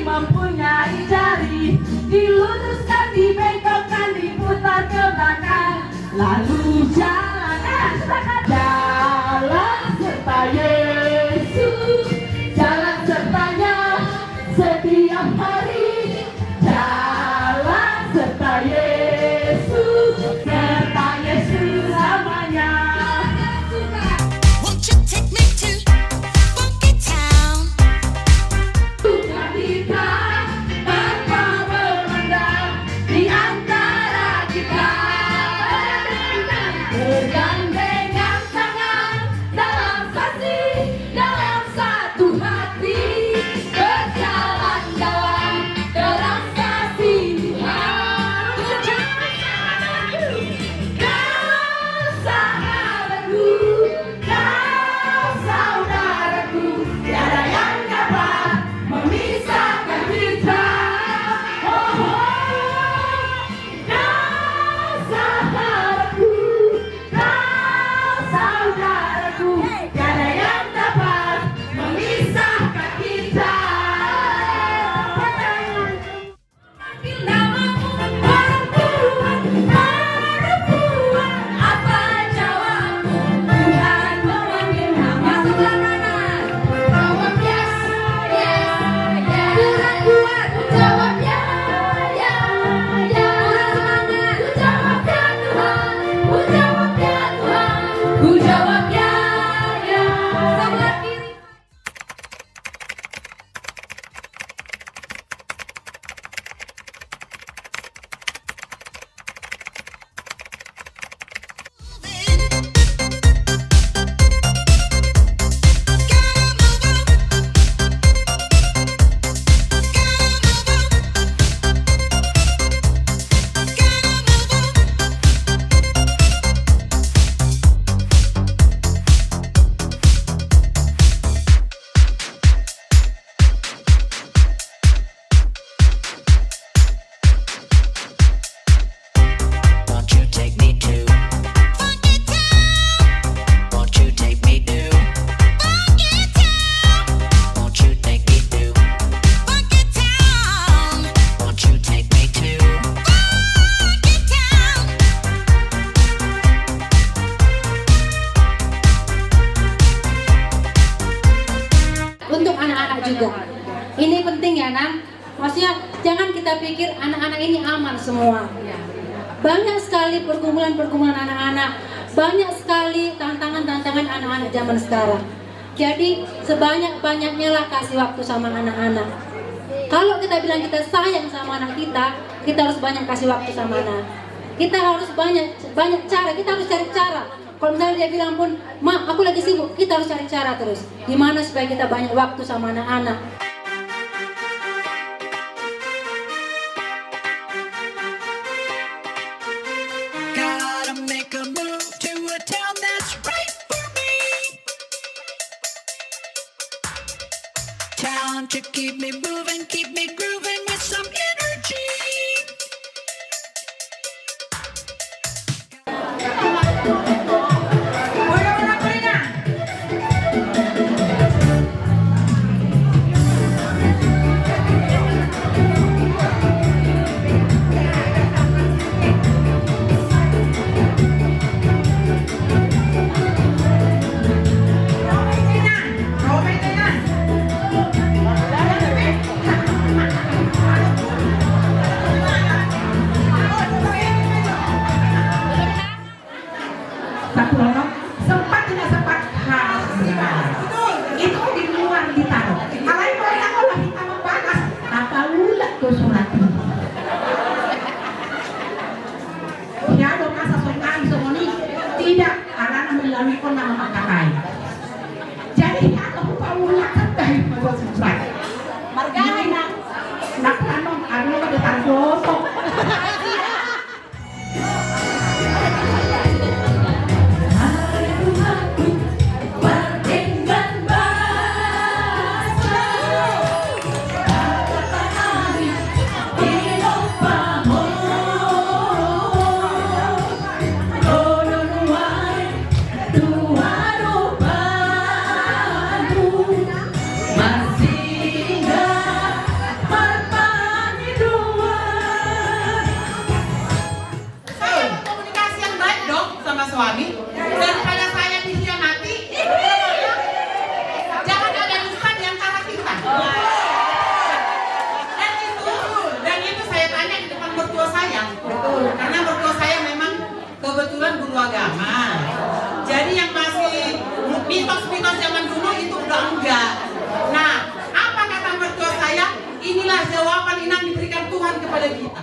Mempunyai jari, diluruskan, dibengkokkan, diputar ke belakang, lalu jalan serta Yesus, jalan sertanya setiap hari, jalan serta Yesus namanya. Won't you take me to Funky Town? Di antara kita bergandengan tangan dalam kasih, dalam satu hati, berjalan dalam kasih Tuhan. Kau sahabatku, kau saudaraku, tiada yang dapat memisahkan kita. Ini penting ya Nan, maksudnya jangan kita pikir anak-anak ini aman semua. Banyak sekali pergumulan-pergumulan anak-anak, banyak sekali tantangan-tantangan anak-anak zaman sekarang. Jadi sebanyak-banyaknya lah kasih waktu sama anak-anak. Kalau kita bilang kita sayang sama anak kita harus banyak kasih waktu sama anak. Kita harus banyak cara, kita harus cari cara. Kalau misalnya dia bilang pun, "Ma, aku lagi sibuk," kita harus cari cara terus. Gimana supaya kita banyak waktu sama anak-anak. Town to keep me moving, keep me grooving with some energy. Satu orang suami daripada saya dikhianati. Jangan ada dusta di antara kita. Dan itu saya tanya di depan mertua saya. Karena mertua saya memang kebetulan guru agama. Jadi yang masih mitos-mitos zaman dulu itu udah enggak. Nah, apa kata mertua saya? Inilah jawaban yang diberikan Tuhan kepada kita.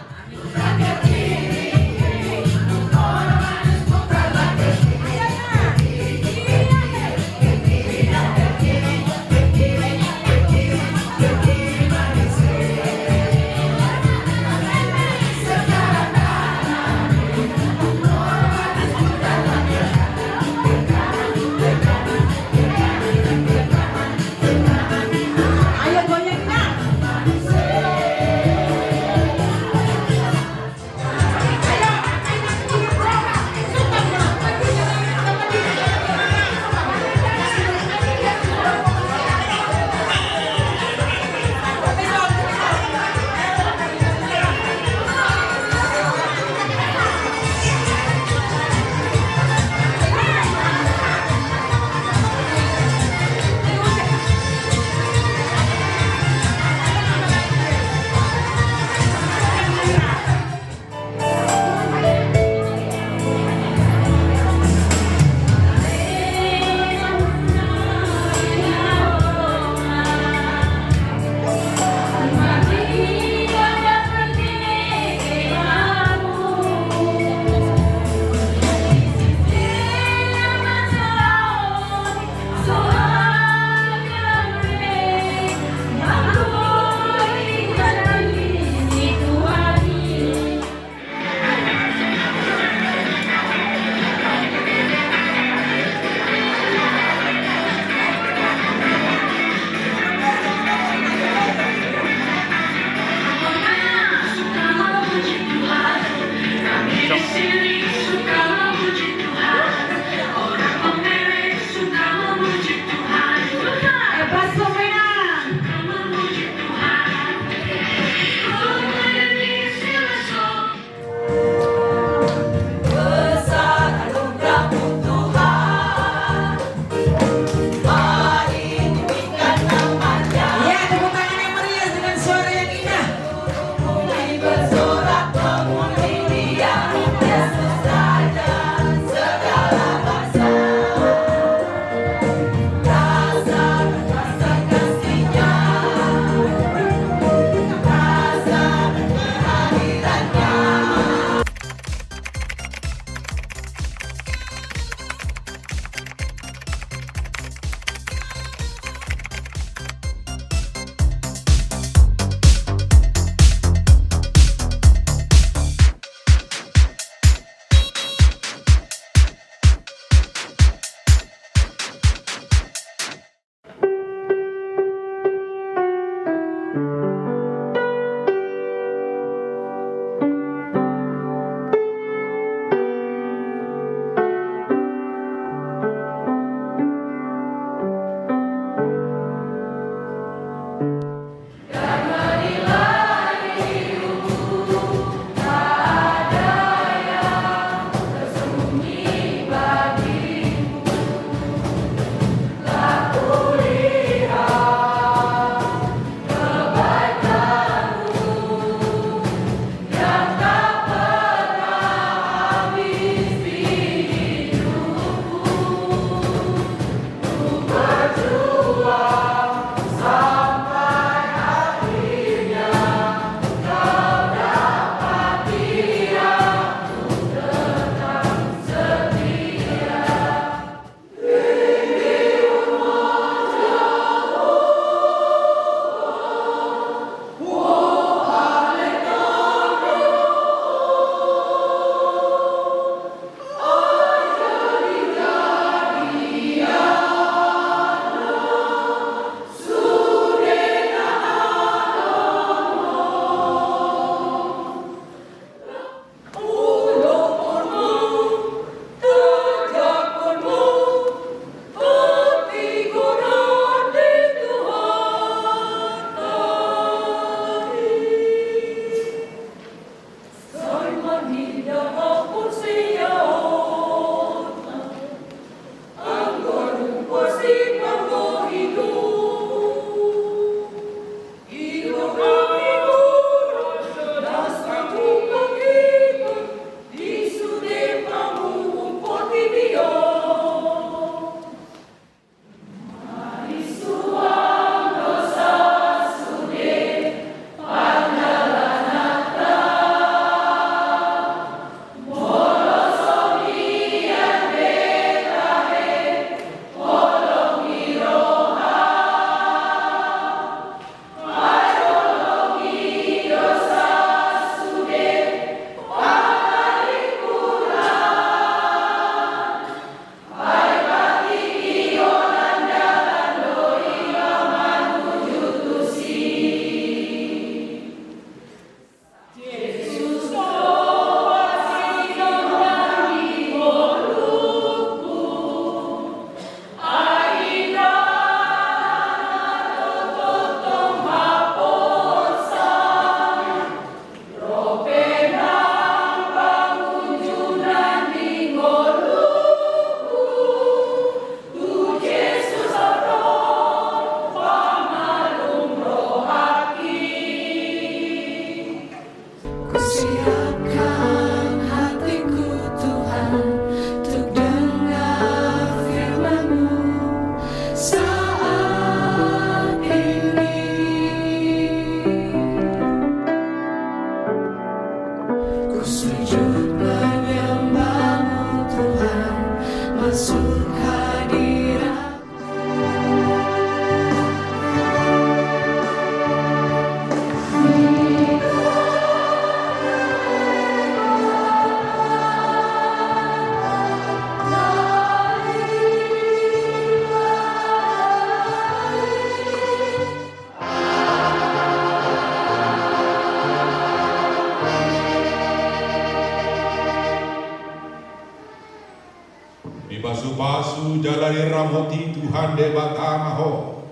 Di pasu-pasu jalani ramoti Tuhan de batama ho.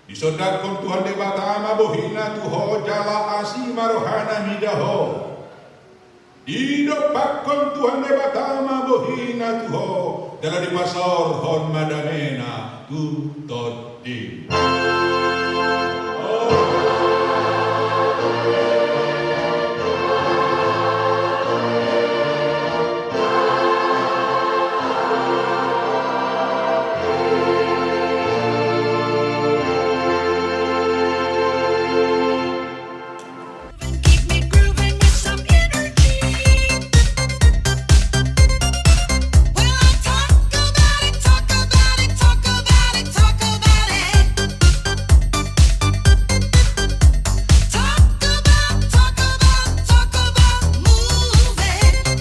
Di sodakon Tuhan de batama bohina tuho jala asima rohana midaho. Di dopakon Tuhan de batama bohina tuho jala di pasor hon madamena tu todi. Keep me grooving with some energy. Well, I talk about it, talk about it, talk about it, talk about it. Talk about moving. Gotta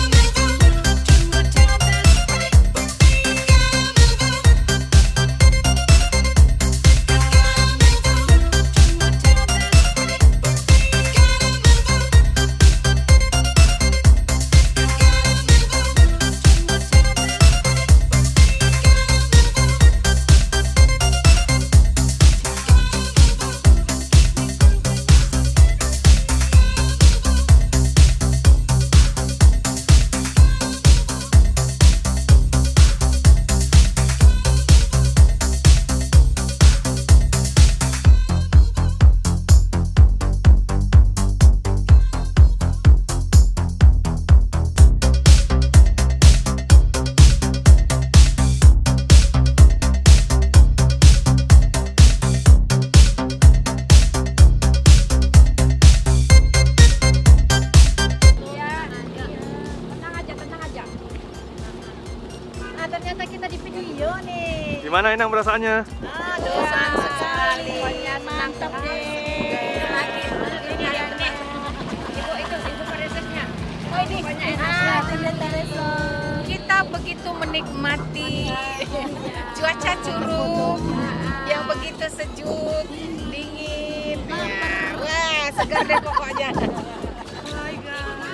move on to a town that's right. Tenang aja. Nah, ternyata kita di video nih. Gimana Inang perasaannya? Aduh, senang sekali. Mantap deh. Ibu Teresanya. Oh ini. Kita begitu menikmati cuaca curug yang begitu sejuk, dingin. Ya, wah, segar deh pokoknya.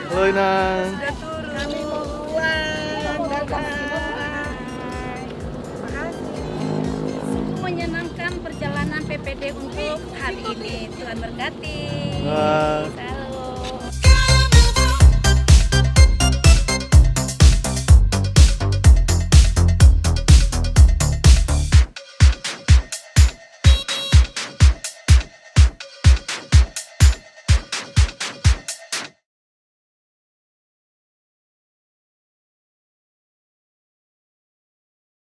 Halo Inang. Sudah turun. Kami mau pulang. Dadah. Menyenangkan perjalanan PPD untuk hari ini. Tuhan berkati. Wah.